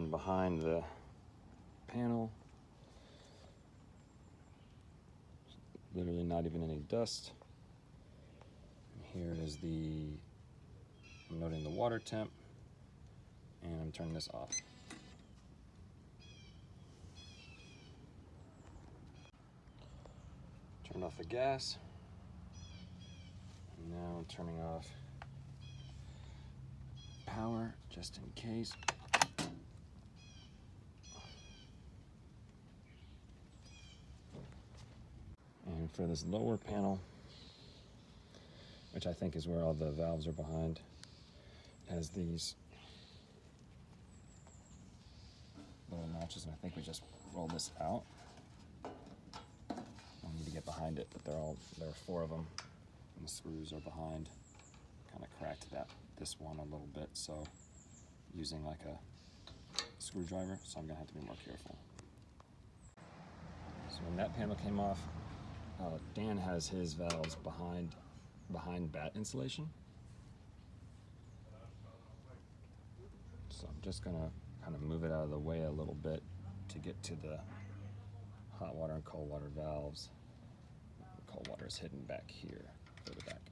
And behind the panel, literally not even any dust. Here is I'm noting the water temp, and I'm turning this off. Turn off the gas. And now I'm turning off power just in case. And for this lower panel, which I think is where all the valves are behind, has these little notches, and I think we just roll this out. I need to get behind it, but there are 4 of them, and the screws are behind. Kind of cracked this one a little bit, so using like a screwdriver, so I'm gonna have to be more careful. So when that panel came off, Dan has his valves behind bat insulation. So I'm just gonna kind of move it out of the way a little bit to get to the hot water and cold water valves. The cold water is hidden back here, further back.